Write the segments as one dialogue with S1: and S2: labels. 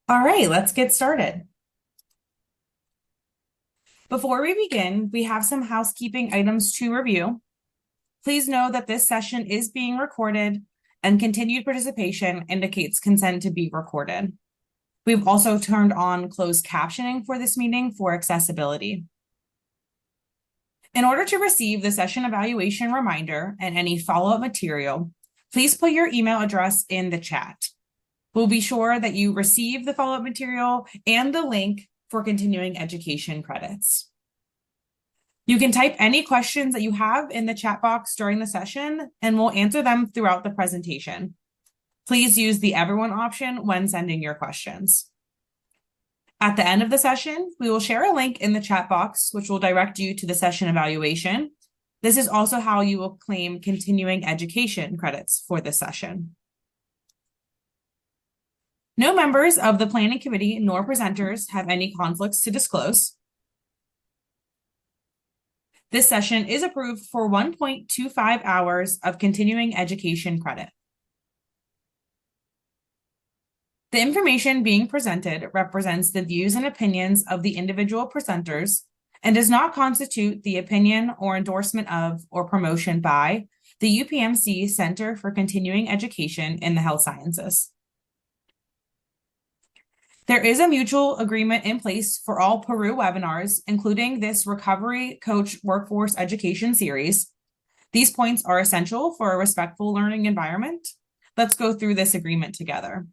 S1: All right, let's get started. Before we begin, we have some housekeeping items to review. Please know that this session is being recorded and continued participation indicates consent to be recorded. We've also turned on closed captioning for this meeting for accessibility. In order to receive the session evaluation reminder and any follow-up material, please put your email address in the chat. We'll be sure that you receive the follow-up material and the link for continuing education credits. You can type any questions that you have in the chat box during the session, and we'll answer them throughout the presentation. Please use the everyone option when sending your questions. At the end of the session, we will share a link in the chat box, which will direct you to the session evaluation. This is also how you will claim continuing education credits for this session. No members of the planning committee nor presenters have any conflicts to disclose. This session is approved for 1.25 hours of continuing education credit. The information being presented represents the views and opinions of the individual presenters and does not constitute the opinion or endorsement of or promotion by the UPMC Center for Continuing Education in the Health Sciences. There is a mutual agreement in place for all Peru webinars, including this Recovery Coach Workforce Education series. These points are essential for a respectful learning environment. Let's go through this agreement together.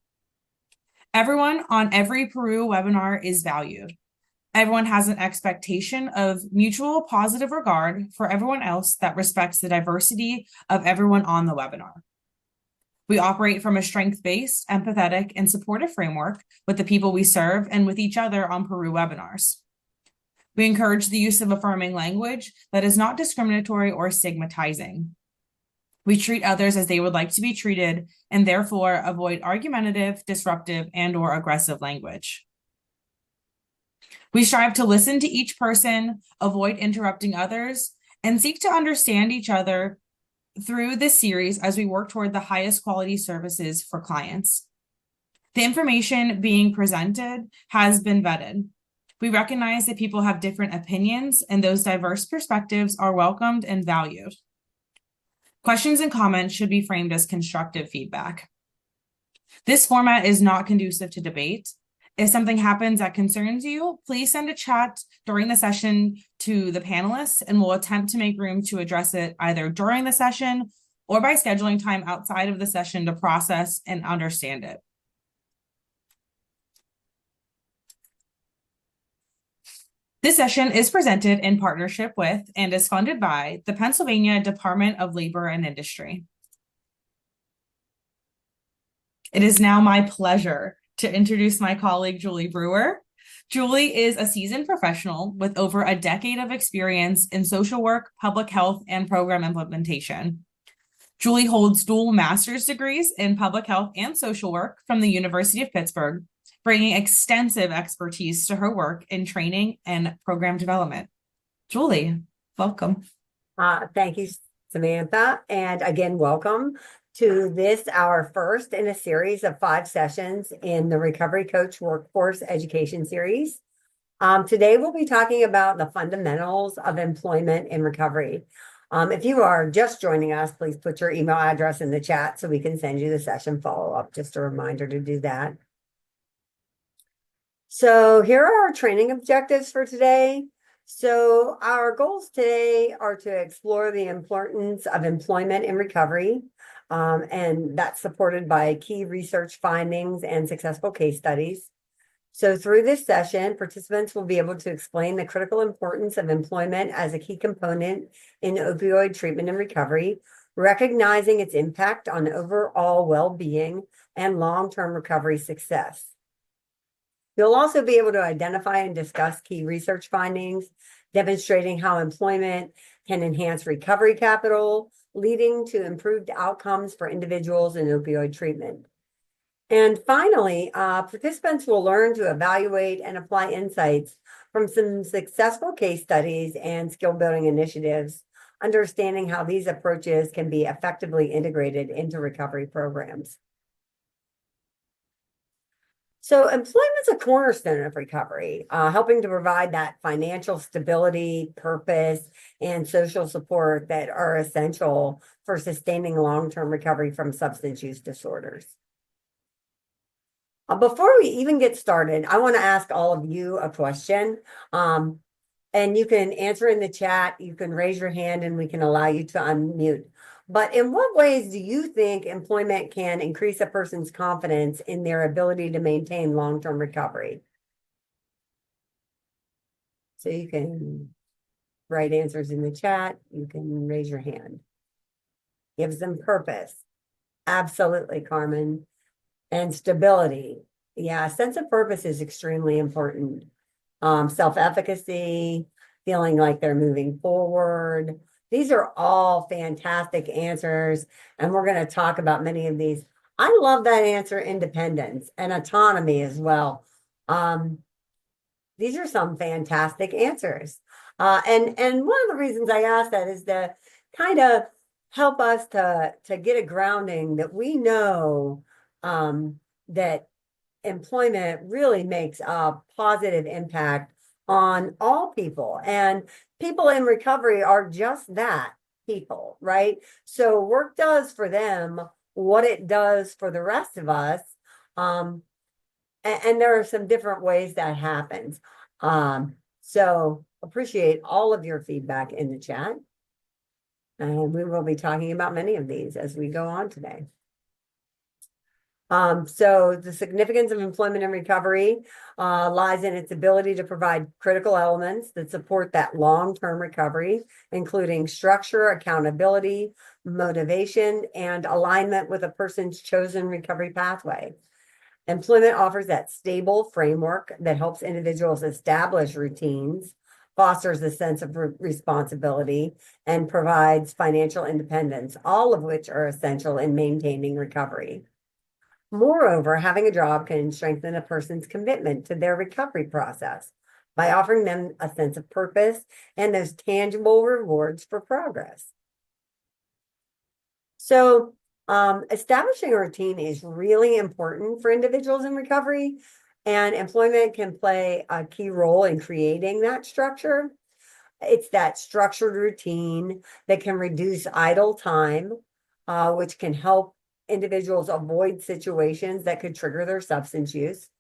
S1: Everyone on every Peru webinar is valued. Everyone has an expectation of mutual positive regard for everyone else that respects the diversity of everyone on the webinar. We operate from a strength-based, empathetic, and supportive framework with the people we serve and with each other on Peru webinars. We encourage the use of affirming language that is not discriminatory or stigmatizing. We treat others as they would like to be treated and therefore avoid argumentative, disruptive, and/or aggressive language. We strive to listen to each person, avoid interrupting others, and seek to understand each other through this series as we work toward the highest quality services for clients. The information being presented has been vetted. We recognize that people have different opinions, and those diverse perspectives are welcomed and valued. Questions and comments should be framed as constructive feedback. This format is not conducive to debate. If something happens that concerns you, please send a chat during the session to the panelists, and we'll attempt to make room to address it either during the session or by scheduling time outside of the session to process and understand it. This session is presented in partnership with and is funded by the Pennsylvania Department of Labor and Industry. It is now my pleasure to introduce my colleague, Julie Brewer. Julie is a seasoned professional with over a decade of experience in social work, public health, and program implementation. Julie holds dual master's degrees in public health and social work from the University of Pittsburgh, bringing extensive expertise to her work in training and program development. Julie, welcome.
S2: Thank you, Samantha. And again, welcome to this, our first in a series of 5 sessions in the Recovery Coach Workforce Education Series. Today, we'll be talking about the fundamentals of employment in recovery. If you are just joining us, please put your email address in the chat so we can send you the session follow-up. Just a reminder to do that. So here are our training objectives for today. So our goals today are to explore the importance of employment in recovery, and that's supported by key research findings and successful case studies. So through this session, participants will be able to explain the critical importance of employment as a key component in opioid treatment and recovery, recognizing its impact on overall well-being and long-term recovery success. You'll also be able to identify and discuss key research findings, demonstrating how employment can enhance recovery capital, leading to improved outcomes for individuals in opioid treatment. And finally, participants will learn to evaluate and apply insights from some successful case studies and skill building initiatives, understanding how these approaches can be effectively integrated into recovery programs. So employment's a cornerstone of recovery, helping to provide that financial stability, purpose, and social support that are essential for sustaining long-term recovery from substance use disorders. Before we even get started, I want to ask all of you a question. And you can answer in the chat, you can raise your hand, and we can allow you to unmute. But in what ways do you think employment can increase a person's confidence in their ability to maintain long-term recovery? So you can write answers in the chat, you can raise your hand. Gives them purpose. Absolutely, Carmen. And stability. Yeah, a sense of purpose is extremely important. Self-efficacy, feeling like they're moving forward. These are all fantastic answers, and we're going to talk about many of these. I love that answer, independence and autonomy as well. These are some fantastic answers. And one of the reasons I asked that is to kind of help us to get a grounding that we know that employment really makes a positive impact on all people, and people in recovery are just that, people, right? So work does for them what it does for the rest of us. And there are some different ways that happens. So appreciate all of your feedback in the chat. And we will be talking about many of these as we go on today. So the significance of employment and recovery lies in its ability to provide critical elements that support that long-term recovery, including structure, accountability, motivation, and alignment with a person's chosen recovery pathway. Employment offers that stable framework that helps individuals establish routines, fosters a sense of responsibility, and provides financial independence, all of which are essential in maintaining recovery. Moreover, having a job can strengthen a person's commitment to their recovery process by offering them a sense of purpose and those tangible rewards for progress. So, establishing a routine is really important for individuals in recovery, and employment can play a key role in creating that structure. It's that structured routine that can reduce idle time, which can help individuals avoid situations that could trigger their substance use.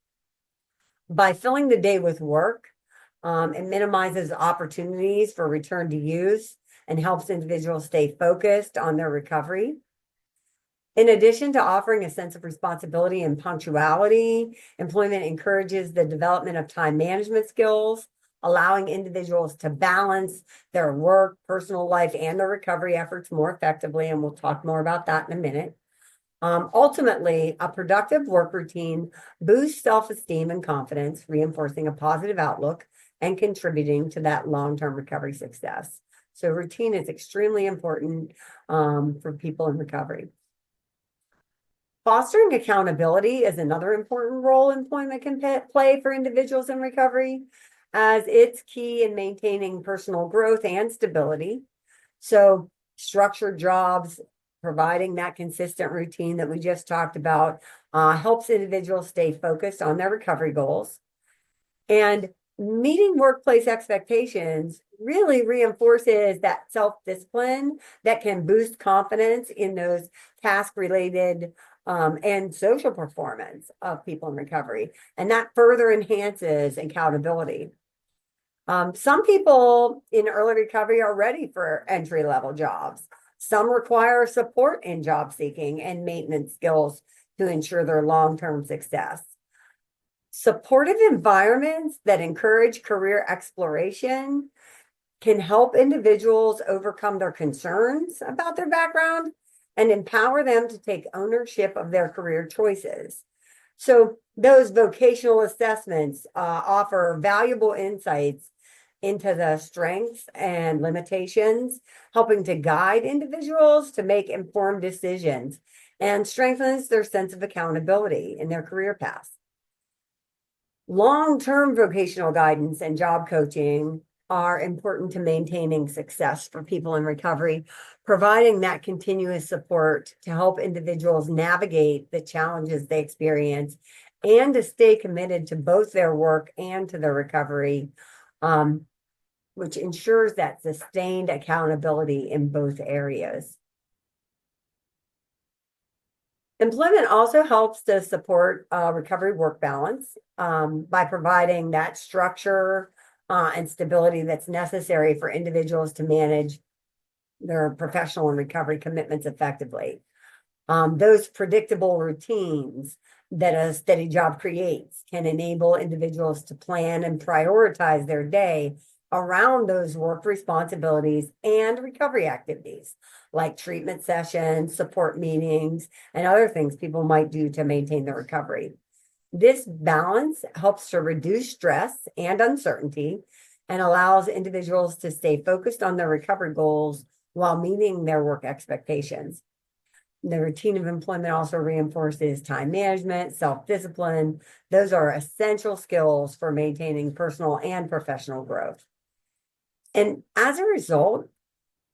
S2: By filling the day with work, it minimizes opportunities for return to use and helps individuals stay focused on their recovery. In addition to offering a sense of responsibility and punctuality, employment encourages the development of time management skills, allowing individuals to balance their work, personal life, and their recovery efforts more effectively. And we'll talk more about that in a minute. Ultimately, a productive work routine boosts self-esteem and confidence, reinforcing a positive outlook and contributing to that long-term recovery success. So routine is extremely important for people in recovery. Fostering accountability is another important role employment can play for individuals in recovery, as it's key in maintaining personal growth and stability. So structured jobs, providing that consistent routine that we just talked about, helps individuals stay focused on their recovery goals. And meeting workplace expectations really reinforces that self-discipline that can boost confidence in those task-related and social performance of people in recovery. And that further enhances accountability. Some people in early recovery are ready for entry-level jobs. Some require support in job seeking and maintenance skills to ensure their long-term success. Supportive environments that encourage career exploration can help individuals overcome their concerns about their background and empower them to take ownership of their career choices. So those vocational assessments offer valuable insights into the strengths and limitations, helping to guide individuals to make informed decisions and strengthens their sense of accountability in their career paths. Long-term vocational guidance and job coaching are important to maintaining success for people in recovery, providing that continuous support to help individuals navigate the challenges they experience and to stay committed to both their work and to their recovery, which ensures that sustained accountability in both areas. Employment also helps to support recovery work balance by providing that structure and stability that's necessary for individuals to manage their professional and recovery commitments effectively. Those predictable routines that a steady job creates can enable individuals to plan and prioritize their day around those work responsibilities and recovery activities, like treatment sessions, support meetings, and other things people might do to maintain their recovery. This balance helps to reduce stress and uncertainty and allows individuals to stay focused on their recovery goals while meeting their work expectations. The routine of employment also reinforces time management, self-discipline. Those are essential skills for maintaining personal and professional growth. And as a result,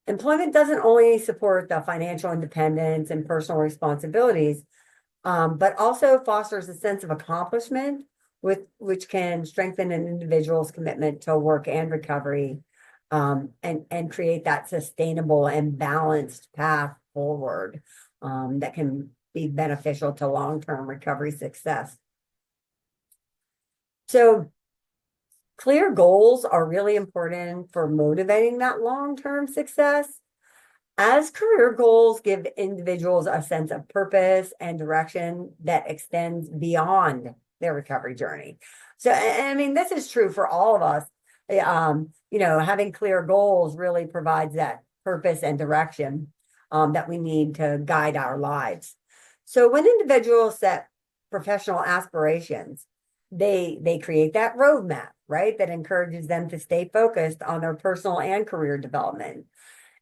S2: employment doesn't only support the financial independence and personal responsibilities, but also fosters a sense of accomplishment, which can strengthen an individual's commitment to work and recovery, and create that sustainable and balanced path forward that can be beneficial to long-term recovery success. So clear goals are really important for motivating that long-term success, as career goals give individuals a sense of purpose and direction that extends beyond their recovery journey. So, I mean, this is true for all of us. Having clear goals really provides that purpose and direction that we need to guide our lives. So when individuals set professional aspirations, they create that roadmap, right, that encourages them to stay focused on their personal and career development.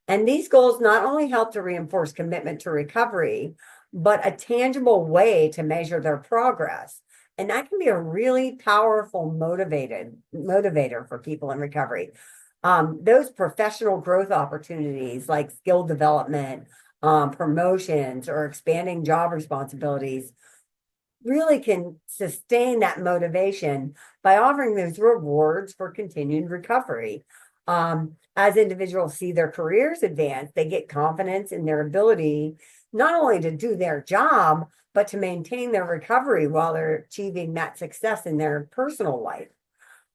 S2: And these goals not only help to reinforce commitment to recovery, but a tangible way to measure their progress. And that can be a really powerful motivator for people in recovery. Those professional growth opportunities like skill development, promotions, or expanding job responsibilities really can sustain that motivation by offering those rewards for continued recovery. As individuals see their careers advance, they get confidence in their ability not only to do their job, but to maintain their recovery while they're achieving that success in their personal life.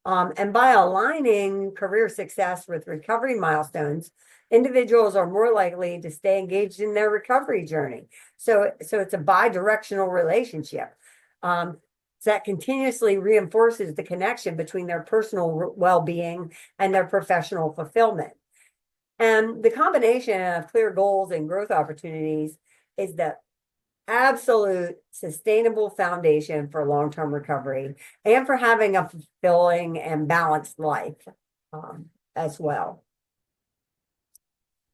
S2: And by aligning career success with recovery milestones, individuals are more likely to stay engaged in their recovery journey. So it's a bi-directional relationship that continuously reinforces the connection between their personal well-being and their professional fulfillment. And the combination of clear goals and growth opportunities is the absolute sustainable foundation for long-term recovery and for having a fulfilling and balanced life as well.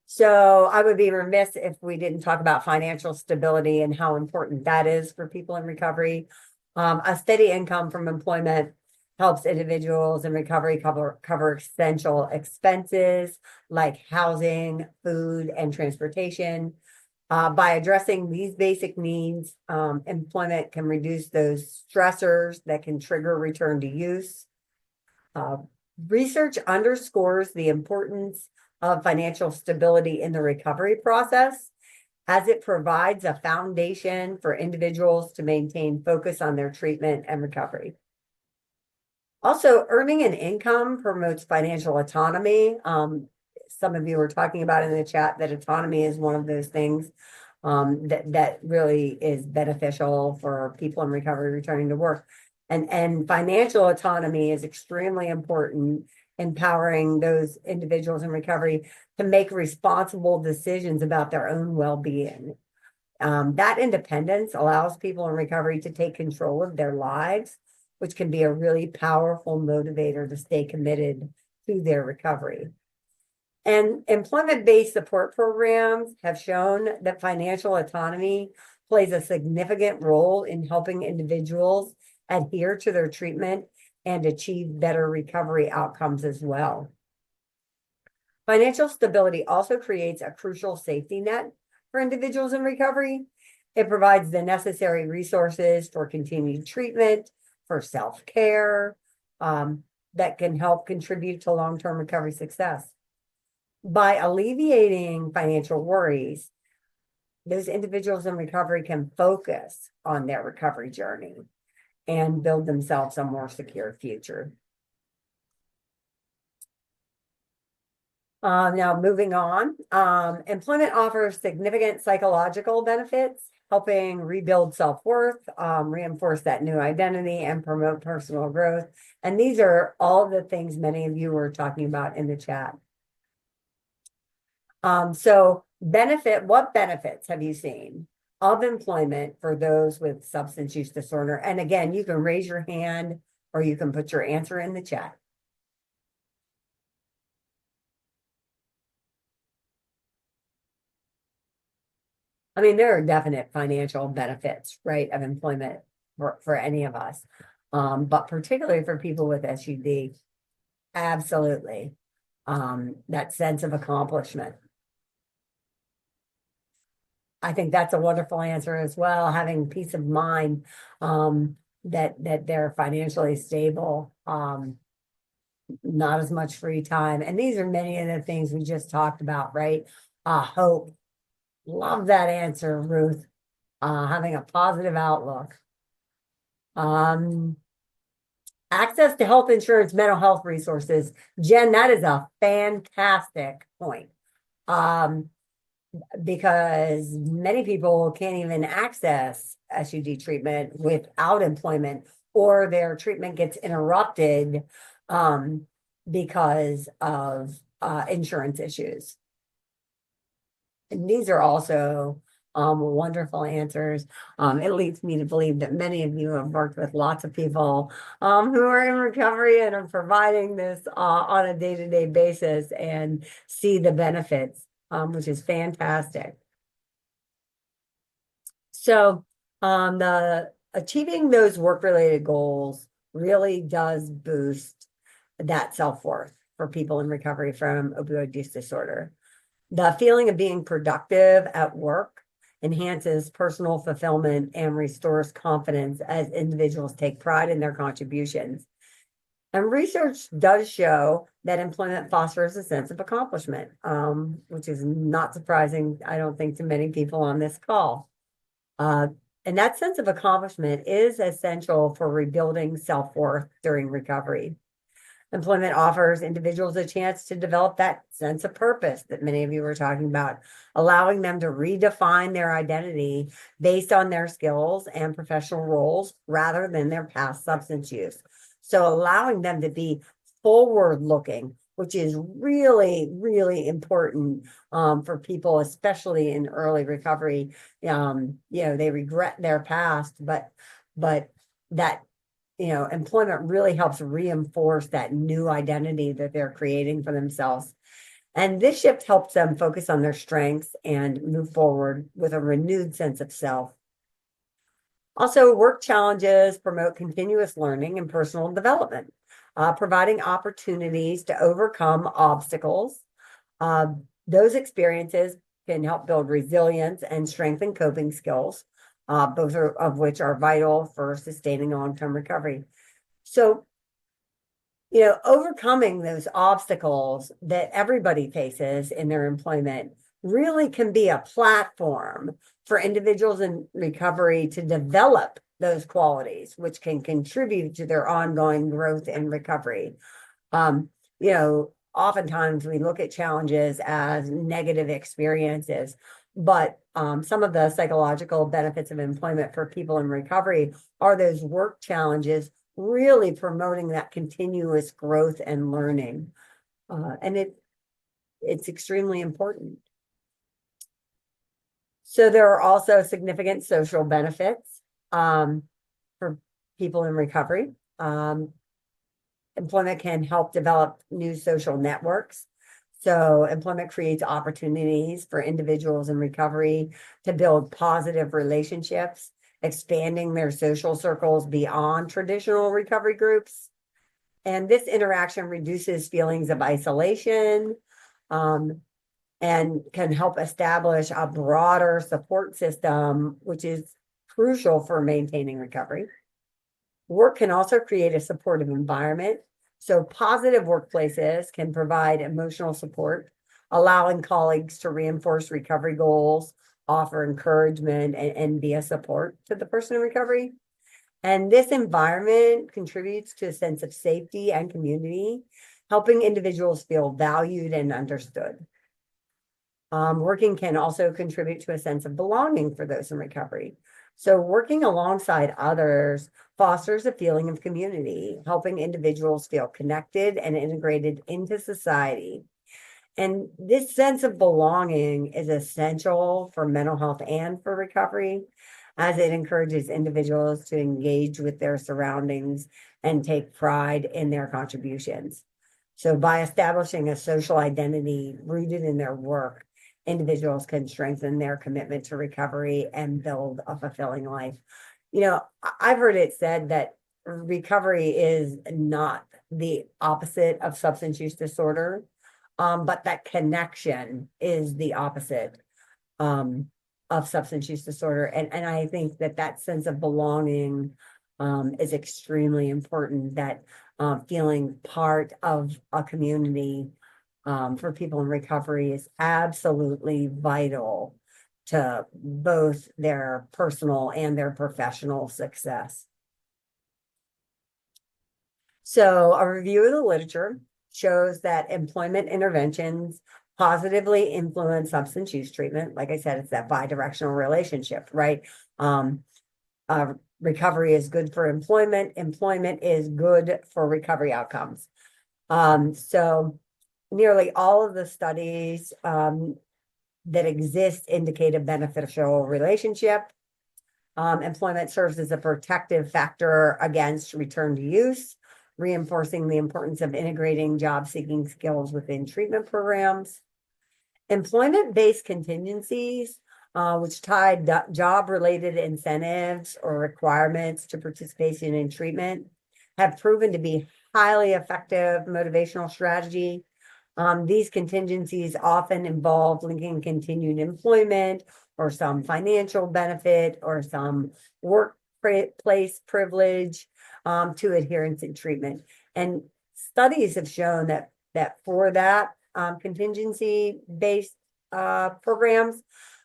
S2: So I would be remiss if we didn't talk about financial stability and how important that is for people in recovery. A steady income from employment helps individuals in recovery cover essential expenses like housing, food, and transportation. By addressing these basic needs, employment can reduce those stressors that can trigger return to use. Research underscores the importance of financial stability in the recovery process, as it provides a foundation for individuals to maintain focus on their treatment and recovery. Also, earning an income promotes financial autonomy. Some of you were talking about in the chat that autonomy is one of those things that really is beneficial for people in recovery returning to work. And financial autonomy is extremely important, empowering those individuals in recovery to make responsible decisions about their own well-being. That independence allows people in recovery to take control of their lives, which can be a really powerful motivator to stay committed to their recovery. And employment-based support programs have shown that financial autonomy plays a significant role in helping individuals adhere to their treatment and achieve better recovery outcomes as well. Financial stability also creates a crucial safety net for individuals in recovery. It provides the necessary resources for continued treatment, for self-care, that can help contribute to long-term recovery success. By alleviating financial worries, those individuals in recovery can focus on their recovery journey and build themselves a more secure future. Now moving on, employment offers significant psychological benefits, helping rebuild self-worth, reinforce that new identity, and promote personal growth. And these are all the things many of you were talking about in the chat. So what benefits have you seen of employment for those with substance use disorder? And again, you can raise your hand or you can put your answer in the chat. I mean, there are definite financial benefits, right, of employment for any of us. But particularly for people with SUD, absolutely. That sense of accomplishment. I think that's a wonderful answer as well, having peace of mind, that they're financially stable, not as much free time. And these are many of the things we just talked about, right? Hope. Love that answer, Ruth. Having a positive outlook. Access to health insurance, mental health resources. Jen, that is a fantastic point. Because many people can't even access SUD treatment without employment, or their treatment gets interrupted because of insurance issues. And these are also wonderful answers. It leads me to believe that many of you have worked with lots of people who are in recovery and are providing this on a day-to-day basis and see the benefits, which is fantastic. So achieving those work-related goals really does boost that self-worth for people in recovery from opioid use disorder. The feeling of being productive at work enhances personal fulfillment and restores confidence as individuals take pride in their contributions. And research does show that employment fosters a sense of accomplishment, which is not surprising, I don't think, to many people on this call. And that sense of accomplishment is essential for rebuilding self-worth during recovery. Employment offers individuals a chance to develop that sense of purpose that many of you were talking about, allowing them to redefine their identity based on their skills and professional roles rather than their past substance use. So allowing them to be forward-looking, which is really, really important for people, especially in early recovery. They regret their past, but that employment really helps reinforce that new identity that they're creating for themselves. And this shift helps them focus on their strengths and move forward with a renewed sense of self. Also, work challenges promote continuous learning and personal development, providing opportunities to overcome obstacles. Those experiences can help build resilience and strengthen coping skills, both of which are vital for sustaining long-term recovery. So, overcoming those obstacles that everybody faces in their employment really can be a platform for individuals in recovery to develop those qualities, which can contribute to their ongoing growth and recovery. Oftentimes we look at challenges as negative experiences, but some of the psychological benefits of employment for people in recovery are those work challenges really promoting that continuous growth and learning. And it's extremely important. So there are also significant social benefits for people in recovery. Employment can help develop new social networks. So employment creates opportunities for individuals in recovery to build positive relationships, expanding their social circles beyond traditional recovery groups. And this interaction reduces feelings of isolation, and can help establish a broader support system, which is crucial for maintaining recovery. Work can also create a supportive environment. So positive workplaces can provide emotional support, allowing colleagues to reinforce recovery goals, offer encouragement, and be a support to the person in recovery. And this environment contributes to a sense of safety and community, helping individuals feel valued and understood. Working can also contribute to a sense of belonging for those in recovery. So working alongside others fosters a feeling of community, helping individuals feel connected and integrated into society. And this sense of belonging is essential for mental health and for recovery, as it encourages individuals to engage with their surroundings and take pride in their contributions. So by establishing a social identity rooted in their work, individuals can strengthen their commitment to recovery and build a fulfilling life. You know, I've heard it said that recovery is not the opposite of substance use disorder, but that connection is the opposite of substance use disorder. And I think that that sense of belonging is extremely important, that feeling part of a community for people in recovery is absolutely vital to both their personal and their professional success. So a review of the literature shows that employment interventions positively influence substance use treatment. Like I said, it's that bi-directional relationship, right? Recovery is good for employment. Employment is good for recovery outcomes. So nearly all of the studies that exist indicate a beneficial relationship. Employment serves as a protective factor against return to use, reinforcing the importance of integrating job-seeking skills within treatment programs. Employment-based contingencies, which tie job-related incentives or requirements to participation in treatment, have proven to be highly effective motivational strategy. These contingencies often involve linking continued employment or some financial benefit or some workplace privilege to adherence in treatment. And studies have shown that for that contingency-based programs,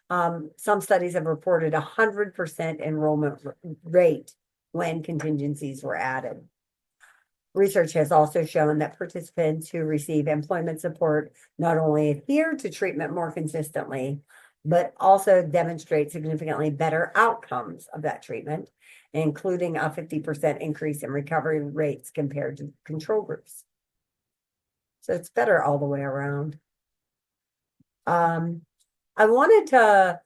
S2: some studies have reported 100% enrollment rate when contingencies were added. Research has also shown that participants who receive employment support not only adhere to treatment more consistently, but also demonstrate significantly better outcomes of that treatment, including a 50% increase in recovery rates compared to control groups. So it's better all the way around. I wanted to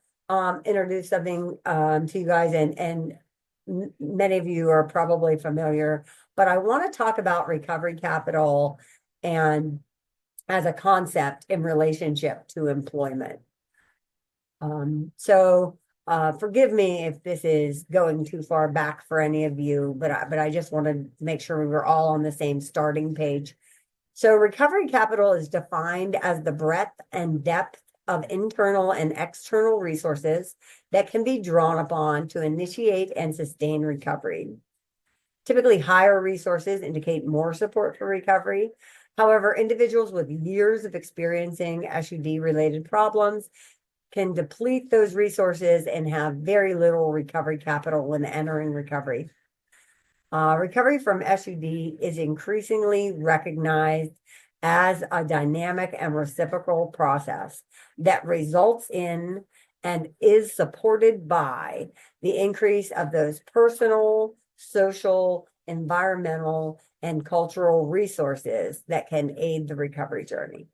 S2: introduce something to you guys, and many of you are probably familiar, but I want to talk about recovery capital and as a concept in relationship to employment. Forgive me if this is going too far back for any of you, but I just want to make sure we were all on the same starting page. So recovery capital is defined as the breadth and depth of internal and external resources that can be drawn upon to initiate and sustain recovery. Typically, higher resources indicate more support for recovery. However, individuals with years of experiencing SUD-related problems can deplete those resources and have very little recovery capital when entering recovery. Recovery from SUD is increasingly recognized as a dynamic and reciprocal process that results in and is supported by the increase of those personal, social, environmental, and cultural resources that can aid the recovery journey.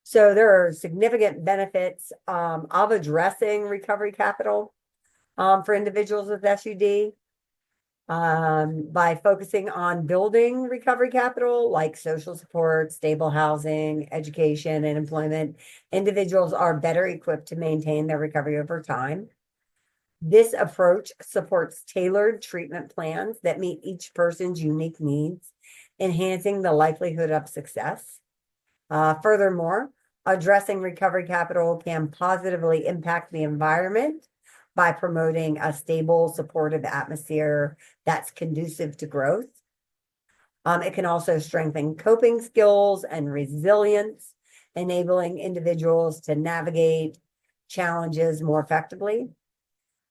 S2: So there are significant benefits of addressing recovery capital for individuals with SUD. By focusing on building recovery capital like social support, stable housing, education, and employment, individuals are better equipped to maintain their recovery over time. This approach supports tailored treatment plans that meet each person's unique needs, enhancing the likelihood of success. Furthermore, addressing recovery capital can positively impact the environment by promoting a stable, supportive atmosphere that's conducive to growth. It can also strengthen coping skills and resilience, enabling individuals to navigate challenges more effectively.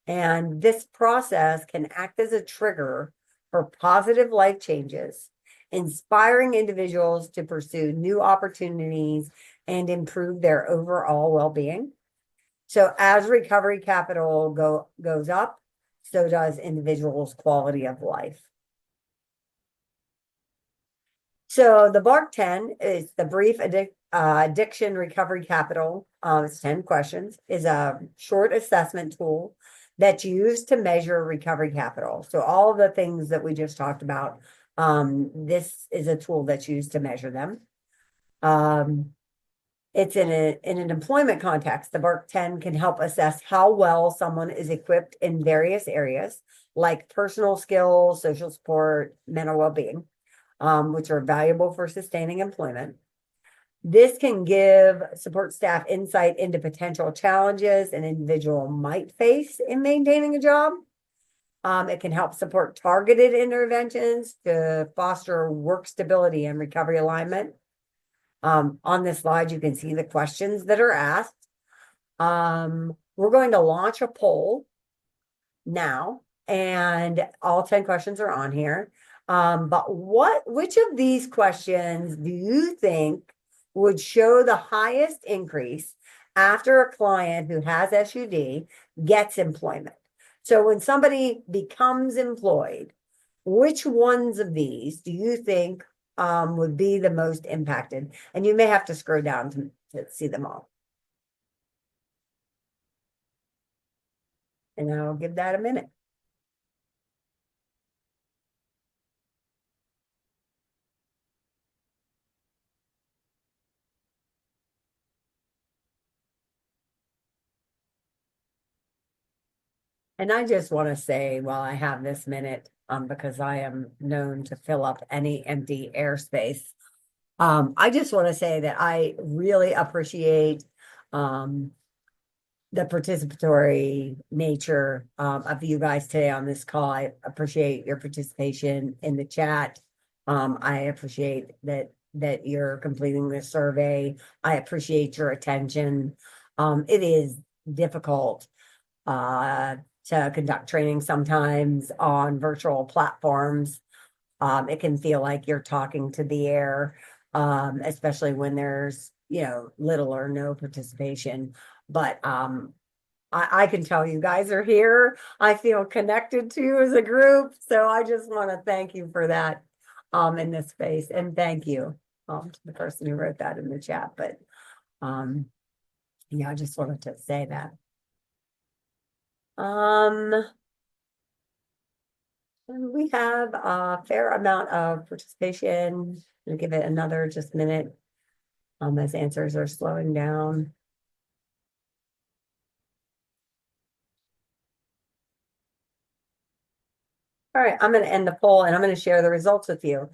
S2: And this process can act as a trigger for positive life changes, inspiring individuals to pursue new opportunities and improve their overall well-being. So as recovery capital goes up, so does individuals' quality of life. So the BARC-10 is the brief addiction recovery capital. It's 10 questions, is a short assessment tool that's used to measure recovery capital. So all the things that we just talked about, this is a tool that's used to measure them. It's in an employment context. The BARC-10 can help assess how well someone is equipped in various areas, like personal skills, social support, mental well-being, which are valuable for sustaining employment. This can give support staff insight into potential challenges an individual might face in maintaining a job. It can help support targeted interventions to foster work stability and recovery alignment. On this slide, you can see the questions that are asked. We're going to launch a poll now, and all 10 questions are on here. But which of these questions do you think would show the highest increase after a client who has SUD gets employment? So when somebody becomes employed, which ones of these do you think would be the most impacted? And you may have to scroll down to see them all. And I'll give that a minute. And I just want to say, while I have this minute, because I am known to fill up any empty airspace, I just want to say that I really appreciate the participatory nature of you guys today on this call. I appreciate your participation in the chat. I appreciate that you're completing this survey. I appreciate your attention. It is difficult to conduct training sometimes on virtual platforms. It can feel like you're talking to the air, especially when there's, little or no participation. But I can tell you guys are here. I feel connected to you as a group. So I just want to thank you for that in this space. And thank you to the person who wrote that in the chat. But I just wanted to say that. We have a fair amount of participation. I'll give it another just minute as answers are slowing down. All right, I'm going to end the poll and I'm going to share the results with you.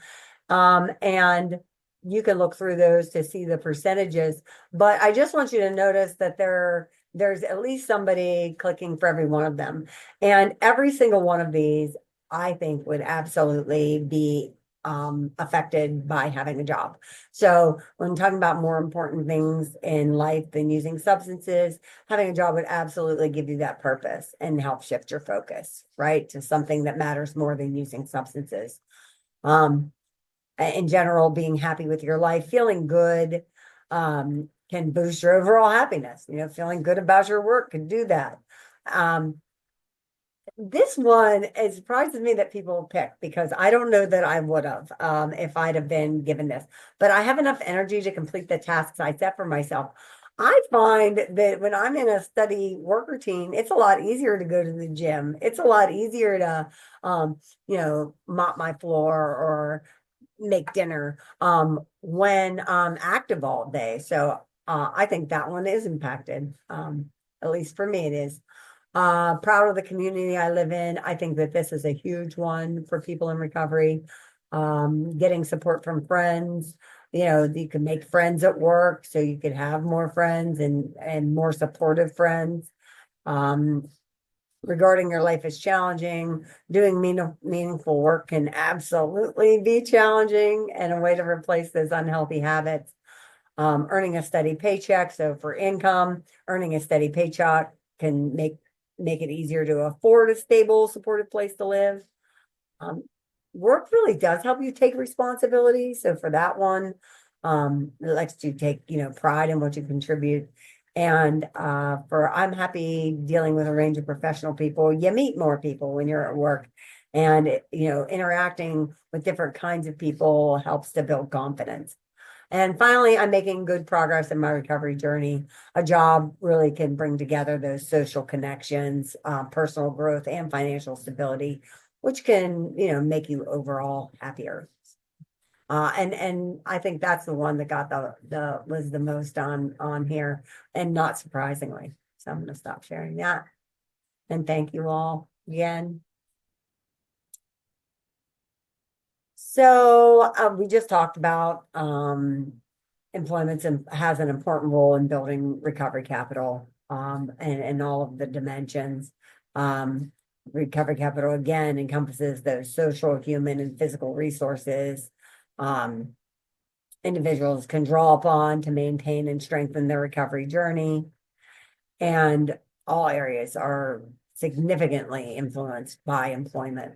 S2: And you can look through those to see the percentages. But I just want you to notice that there's at least somebody clicking for every one of them. And every single one of these, I think, would absolutely be affected by having a job. So when talking about more important things in life than using substances, having a job would absolutely give you that purpose and help shift your focus, right, to something that matters more than using substances. In general, being happy with your life, feeling good, can boost your overall happiness. Feeling good about your work can do that. This one, it surprises me that people pick, because I don't know that I would have if I'd have been given this, but I have enough energy to complete the tasks I set for myself. I find that when I'm in a study work routine, it's a lot easier to go to the gym. It's a lot easier to, mop my floor or make dinner when I'm active all day. So I think that one is impacted. At least for me, it is. Proud of the community I live in. I think that this is a huge one for people in recovery. Getting support from friends, You can make friends at work, so you could have more friends and more supportive friends. Um, regarding your life is challenging, doing meaningful work can absolutely be challenging and a way to replace those unhealthy habits. Earning a steady paycheck. So for income, earning a steady paycheck can make it easier to afford a stable, supportive place to live. Um, work really does help you take responsibility. So for that one, it lets you take, pride in what you contribute. And for I'm happy dealing with a range of professional people. You meet more people when you're at work. And interacting with different kinds of people helps to build confidence. And finally, I'm making good progress in my recovery journey. A job really can bring together those social connections, personal growth, and financial stability, which can, make you overall happier. And I think that's the one that got the was the most on here, and not surprisingly. So I'm going to stop sharing that. And thank you all again. So we just talked about employment has an important role in building recovery capital and all of the dimensions. Recovery capital again encompasses those social, human, and physical resources individuals can draw upon to maintain and strengthen their recovery journey. And all areas are significantly influenced by employment.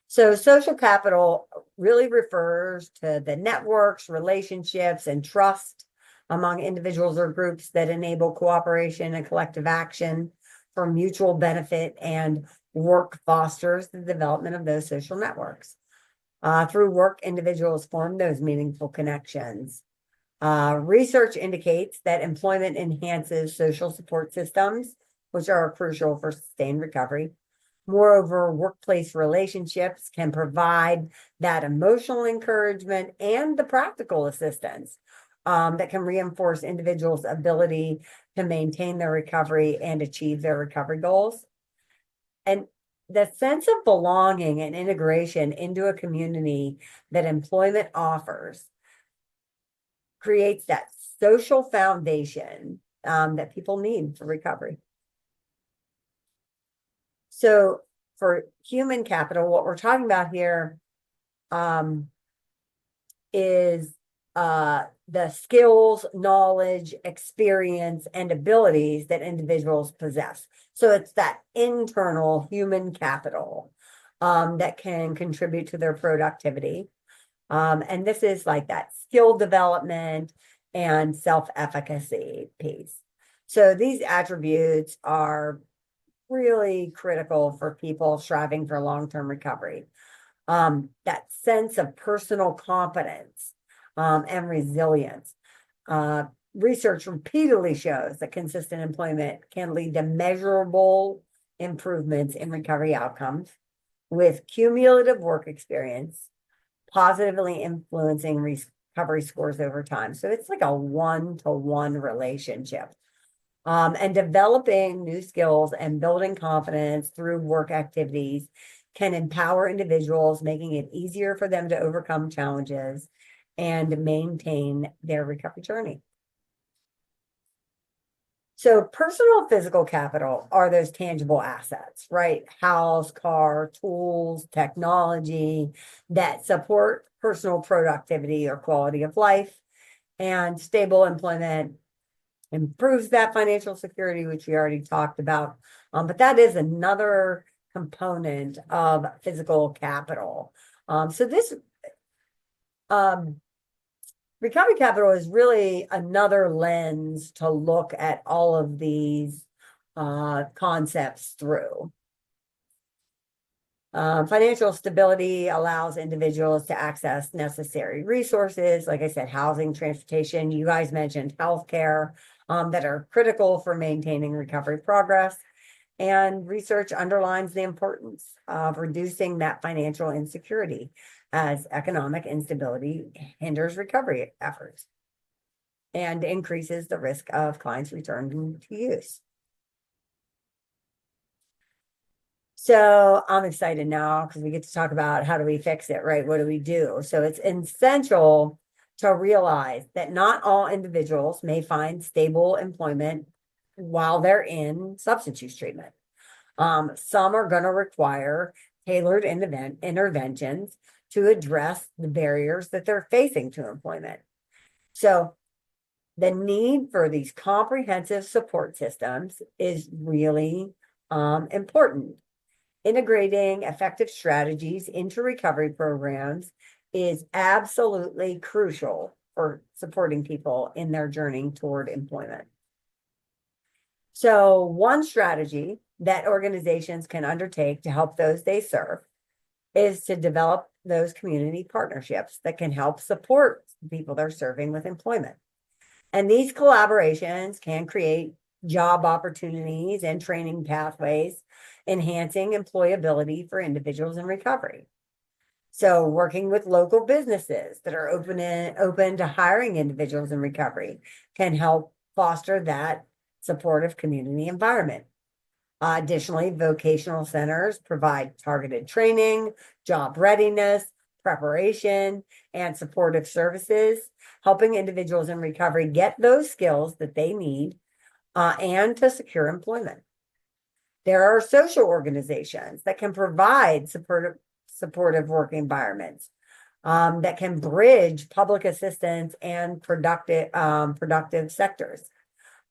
S2: So social capital really refers to the networks, relationships, and trust among individuals or groups that enable cooperation and collective action for mutual benefit, and work fosters the development of those social networks. Through work, individuals form those meaningful connections. Research indicates that employment enhances social support systems, which are crucial for sustained recovery. Moreover, workplace relationships can provide that emotional encouragement and the practical assistance that can reinforce individuals' ability to maintain their recovery and achieve their recovery goals. And the sense of belonging and integration into a community that employment offers creates that social foundation that people need for recovery. So for human capital, what we're talking about here is the skills, knowledge, experience, and abilities that individuals possess. So it's that internal human capital that can contribute to their productivity. And this is like that skill development and self-efficacy piece. So these attributes are really critical for people striving for long-term recovery. That sense of personal competence and resilience. Research repeatedly shows that consistent employment can lead to measurable improvements in recovery outcomes, with cumulative work experience positively influencing recovery scores over time. So it's like a one-to-one relationship. And developing new skills and building confidence through work activities can empower individuals, making it easier for them to overcome challenges and maintain their recovery journey. So personal physical capital are those tangible assets, right? House, car, tools, technology that support personal productivity or quality of life. And stable employment improves that financial security, which we already talked about. But that is another component of physical capital. So this recovery capital is really another lens to look at all of these concepts through. Financial stability allows individuals to access necessary resources, like I said, housing, transportation. You guys mentioned healthcare, that are critical for maintaining recovery progress. And research underlines the importance of reducing that financial insecurity, as economic instability hinders recovery efforts and increases the risk of clients returning to use. So I'm excited now because we get to talk about how do we fix it, right? What do we do? So it's essential to realize that not all individuals may find stable employment while they're in substance use treatment. Some are going to require tailored interventions to address the barriers that they're facing to employment. So the need for these comprehensive support systems is really important. Integrating effective strategies into recovery programs is absolutely crucial for supporting people in their journey toward employment. So one strategy that organizations can undertake to help those they serve is to develop those community partnerships that can help support people they're serving with employment. And these collaborations can create job opportunities and training pathways, enhancing employability for individuals in recovery. So working with local businesses that are open to hiring individuals in recovery can help foster that supportive community environment. Additionally, vocational centers provide targeted training, job readiness, preparation, and supportive services, helping individuals in recovery get those skills that they need and to secure employment. There are social organizations that can provide supportive work environments that can bridge public assistance and productive sectors,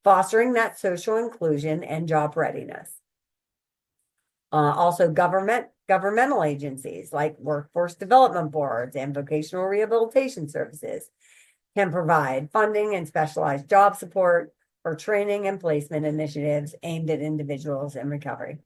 S2: fostering that social inclusion and job readiness. Also, governmental agencies like workforce development boards and vocational rehabilitation services can provide funding and specialized job support for training and placement initiatives aimed at individuals in recovery.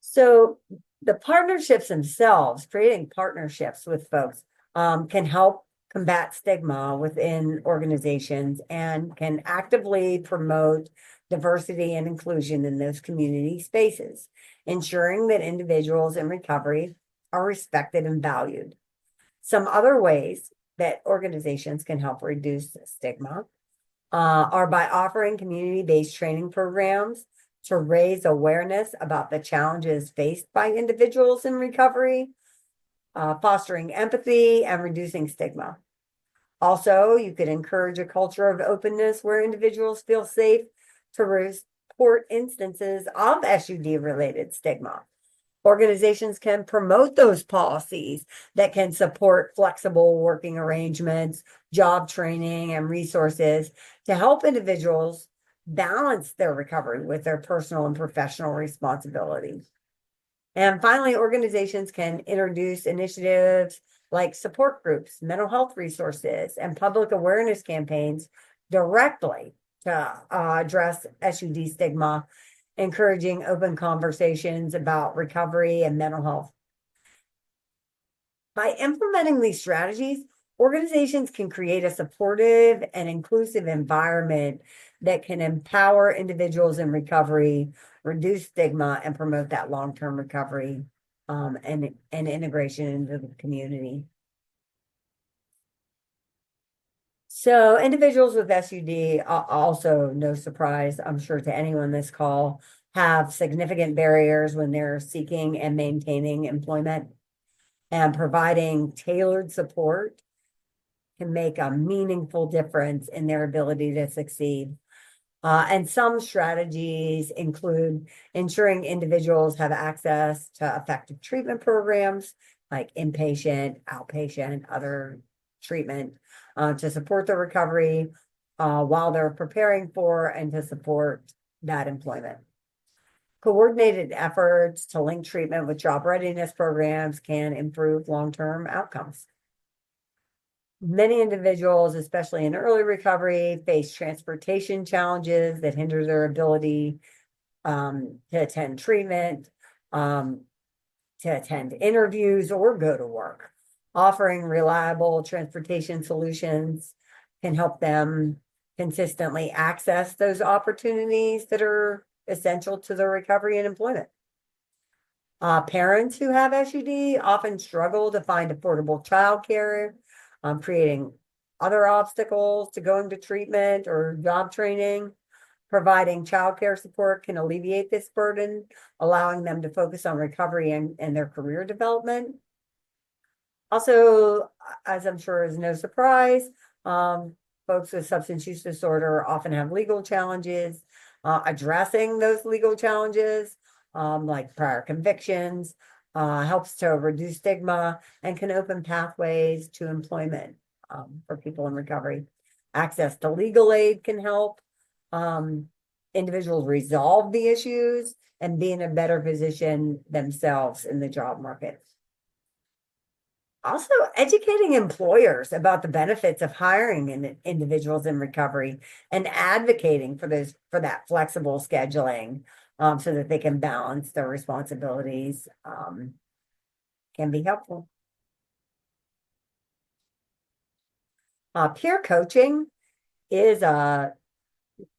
S2: So the partnerships themselves, creating partnerships with folks, can help combat stigma within organizations and can actively promote diversity and inclusion in those community spaces, ensuring that individuals in recovery are respected and valued. Some other ways that organizations can help reduce stigma are by offering community-based training programs to raise awareness about the challenges faced by individuals in recovery, fostering empathy and reducing stigma. Also, you could encourage a culture of openness where individuals feel safe to report instances of SUD-related stigma. Organizations can promote those policies that can support flexible working arrangements, job training, and resources to help individuals balance their recovery with their personal and professional responsibilities. And finally, organizations can introduce initiatives like support groups, mental health resources, and public awareness campaigns directly to address SUD stigma, encouraging open conversations about recovery and mental health. By implementing these strategies, organizations can create a supportive and inclusive environment that can empower individuals in recovery, reduce stigma, and promote that long-term recovery and integration into the community. So individuals with SUD, also no surprise, I'm sure to anyone on this call, have significant barriers when they're seeking and maintaining employment, and providing tailored support can make a meaningful difference in their ability to succeed. And some strategies include ensuring individuals have access to effective treatment programs like inpatient, outpatient, other treatment to support their recovery while they're preparing for and to support that employment. Coordinated efforts to link treatment with job readiness programs can improve long-term outcomes. Many individuals, especially in early recovery, face transportation challenges that hinder their ability to attend treatment, to attend interviews, or go to work. Offering reliable transportation solutions can help them consistently access those opportunities that are essential to their recovery and employment. Parents who have SUD often struggle to find affordable childcare, creating other obstacles to going to treatment or job training. Providing childcare support can alleviate this burden, allowing them to focus on recovery and their career development. Also, as I'm sure is no surprise, folks with substance use disorder often have legal challenges. Addressing those legal challenges, like prior convictions, helps to reduce stigma and can open pathways to employment for people in recovery. Access to legal aid can help individuals resolve the issues and be in a better position themselves in the job market. Also, educating employers about the benefits of hiring individuals in recovery and advocating for that flexible scheduling, so that they can balance their responsibilities, can be helpful. Peer coaching is a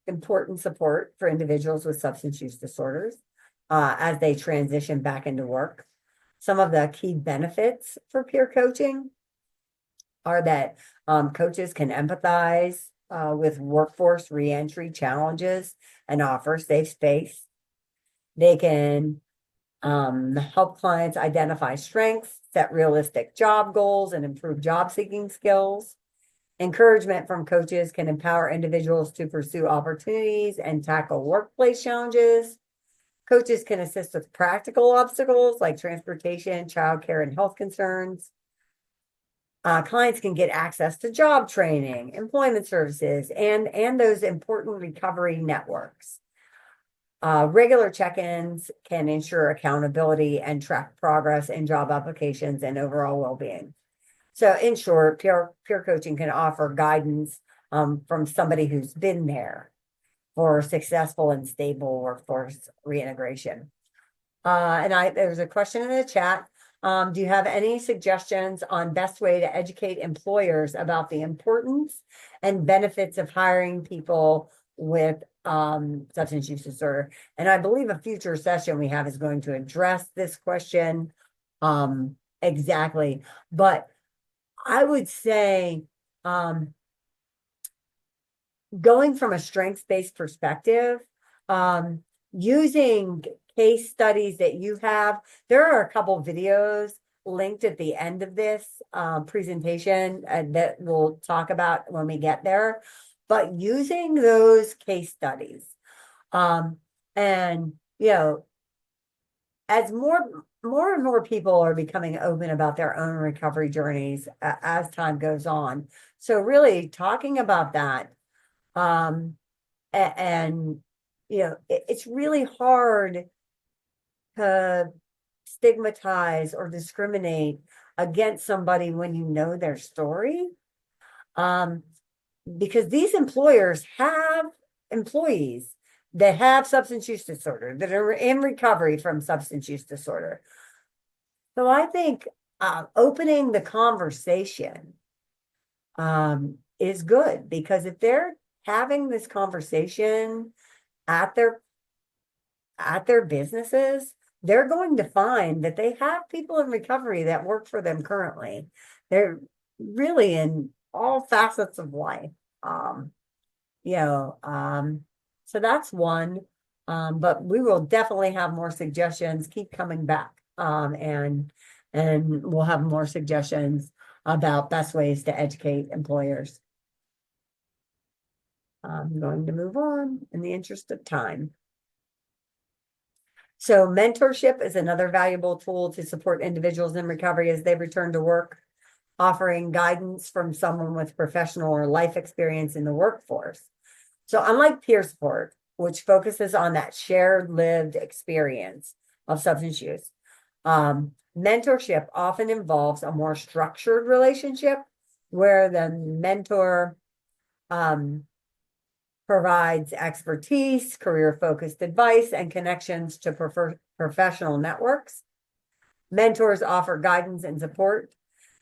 S2: important support for individuals with substance use disorders as they transition back into work. Some of the key benefits for peer coaching are that coaches can empathize with workforce reentry challenges and offer safe space. They can help clients identify strengths, set realistic job goals, and improve job seeking skills. Encouragement from coaches can empower individuals to pursue opportunities and tackle workplace challenges. Coaches can assist with practical obstacles like transportation, childcare, and health concerns. Clients can get access to job training, employment services, and those important recovery networks. Regular check-ins can ensure accountability and track progress in job applications and overall well-being. So in short, peer coaching can offer guidance from somebody who's been there for successful and stable workforce reintegration. There's a question in the chat. Do you have any suggestions on best way to educate employers about the importance and benefits of hiring people with substance use disorder? And I believe a future session we have is going to address this question exactly. But I would say going from a strengths-based perspective, using case studies that you have, there are a couple videos linked at the end of this presentation that we'll talk about when we get there, but using those case studies, and as more and more people are becoming open about their own recovery journeys as time goes on. So really talking about that, it's really hard to stigmatize or discriminate against somebody when you know their story, because these employers have employees that have substance use disorder, that are in recovery from substance use disorder. So I think opening the conversation is good, because if they're having this conversation at their businesses, they're going to find that they have people in recovery that work for them currently. They're really in all facets of life. So that's one. But we will definitely have more suggestions. Keep coming back. And we'll have more suggestions about best ways to educate employers. I'm going to move on in the interest of time. So mentorship is another valuable tool to support individuals in recovery as they return to work, offering guidance from someone with professional or life experience in the workforce. So unlike peer support, which focuses on that shared lived experience of substance use, mentorship often involves a more structured relationship where the mentor provides expertise, career-focused advice, and connections to professional networks. Mentors offer guidance and support,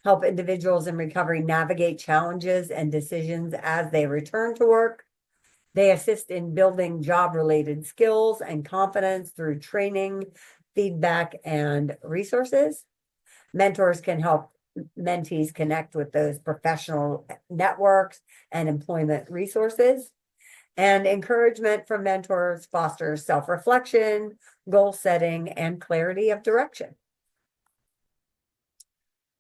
S2: help individuals in recovery navigate challenges and decisions as they return to work. They assist in building job-related skills and confidence through training, feedback, and resources. Mentors can help mentees connect with those professional networks and employment resources. And encouragement from mentors fosters self-reflection, goal setting, and clarity of direction.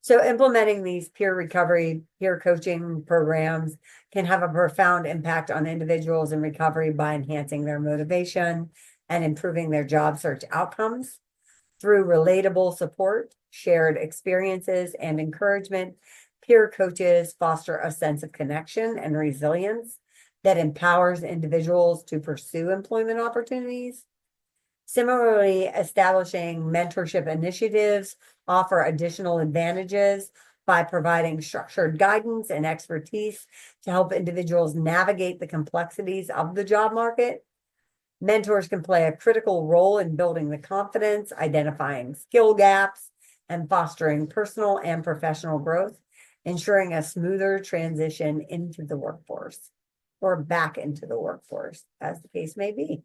S2: So implementing these peer recovery, peer coaching programs can have a profound impact on individuals in recovery by enhancing their motivation and improving their job search outcomes. Through relatable support, shared experiences, and encouragement, peer coaches foster a sense of connection and resilience that empowers individuals to pursue employment opportunities. Similarly, establishing mentorship initiatives offer additional advantages by providing structured guidance and expertise to help individuals navigate the complexities of the job market. Mentors can play a critical role in building the confidence, identifying skill gaps, and fostering personal and professional growth, ensuring a smoother transition into the workforce or back into the workforce, as the case may be.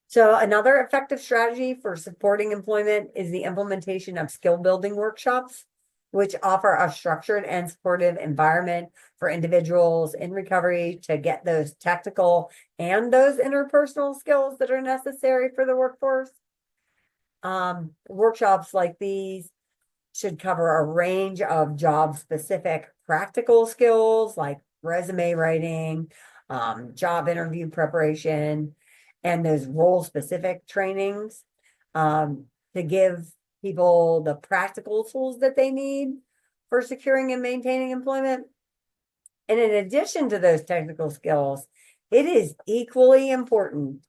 S2: So another effective strategy for supporting employment is the implementation of skill building workshops, which offer a structured and supportive environment for individuals in recovery to get those technical and those interpersonal skills that are necessary for the workforce. Workshops like these should cover a range of job-specific practical skills like resume writing, job interview preparation, and those role-specific trainings to give people the practical tools that they need for securing and maintaining employment. And in addition to those technical skills, it is equally important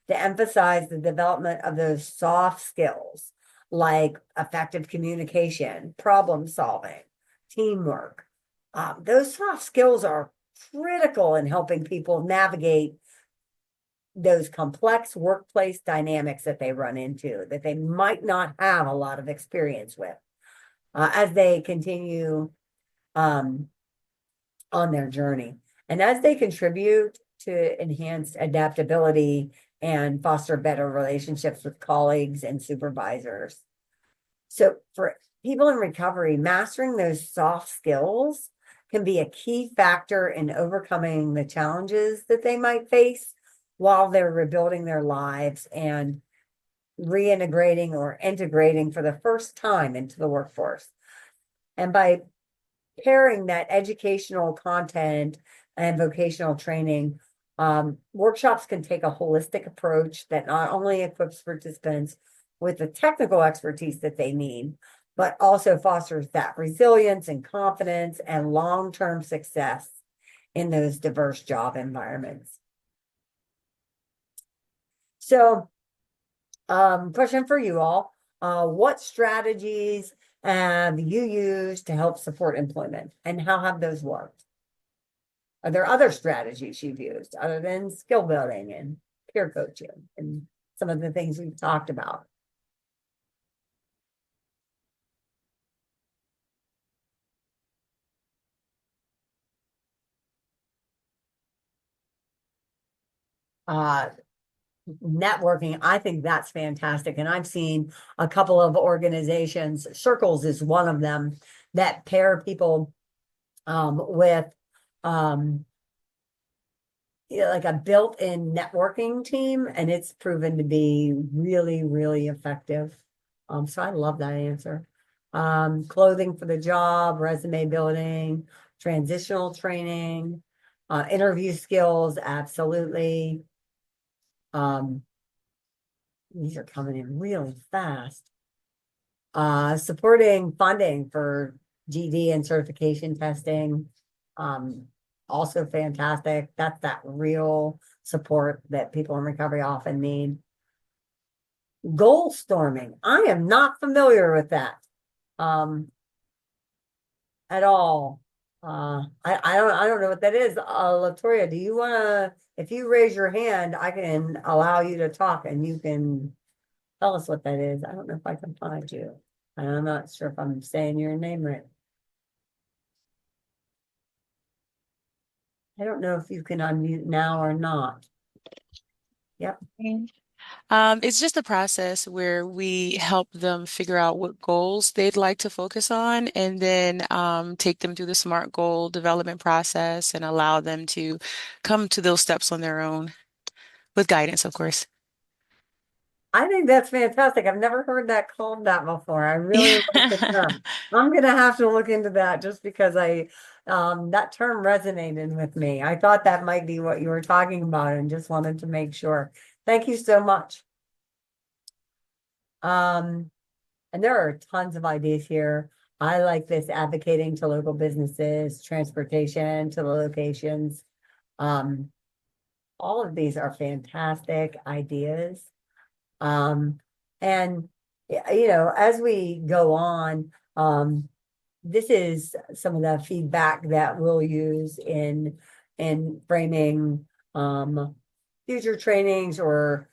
S2: to emphasize the development of those soft skills like effective communication, problem solving, teamwork. Those soft skills are critical in helping people navigate those complex workplace dynamics that they run into, that they might not have a lot of experience with as they continue on their journey. And as they contribute to enhanced adaptability and foster better relationships with colleagues and supervisors. So for people in recovery, mastering those soft skills can be a key factor in overcoming the challenges that they might face while they're rebuilding their lives and reintegrating or integrating for the first time into the workforce. And by pairing that educational content and vocational training, workshops can take a holistic approach that not only equips participants with the technical expertise that they need, but also fosters that resilience and confidence and long-term success in those diverse job environments. So, question for you all, what strategies have you used to help support employment, and how have those worked? Are there other strategies you've used other than skill building and peer coaching and some of the things we've talked about? Networking, I think that's fantastic. And I've seen a couple of organizations, Circles is one of them, that pair people with like a built-in networking team, and it's proven to be really, really effective. So I love that answer. Clothing for the job, resume building, transitional training, interview skills, absolutely. These are coming in really fast. Supporting funding for GD and certification testing. Also fantastic. That's that real support that people in recovery often need. Goal storming. I am not familiar with that at all. I don't know what that is. Latoya, do you wanna, if you raise your hand, I can allow you to talk and you can tell us what that is. I don't know if I can find you. And I'm not sure if I'm saying your name right. I don't know if you can unmute now or not. Yep.
S3: It's just a process where we help them figure out what goals they'd like to focus on and then take them through the SMART goal development process and allow them to come to those steps on their own with guidance, of course.
S2: I think that's fantastic. I've never heard that called that before. I really like the
S3: Yeah.
S2: term. I'm gonna have to look into that just because that term resonated with me. I thought that might be what you were talking about and just wanted to make sure. Thank you so much. Um, and there are tons of ideas here. I like this advocating to local businesses, transportation to the locations. Um, all of these are fantastic ideas. Um, and as we go on, this is some of the feedback that we'll use in framing future trainings or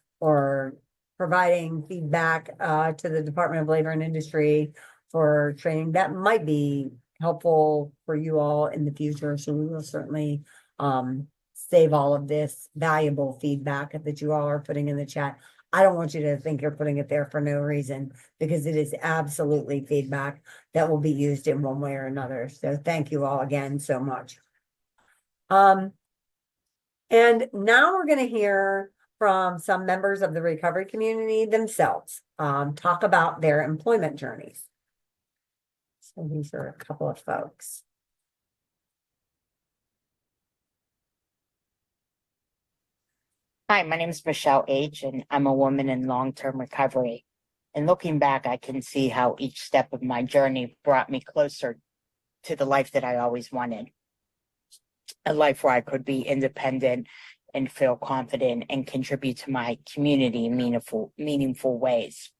S2: providing feedback to the Department of Labor and Industry for training that might be helpful for you all in the future. So we will certainly save all of this valuable feedback that you all are putting in the chat. I don't want you to think you're putting it there for no reason because it is absolutely feedback that will be used in one way or another. So thank you all again so much. And now we're going to hear from some members of the recovery community themselves, talk about their employment journeys. So these are a couple of folks.
S4: Hi, my name is Michelle H., and I'm a woman in long-term recovery. And looking back, I can see how each step of my journey brought me closer to the life that I always wanted. A life where I could be independent and feel confident and contribute to my community in meaningful ways.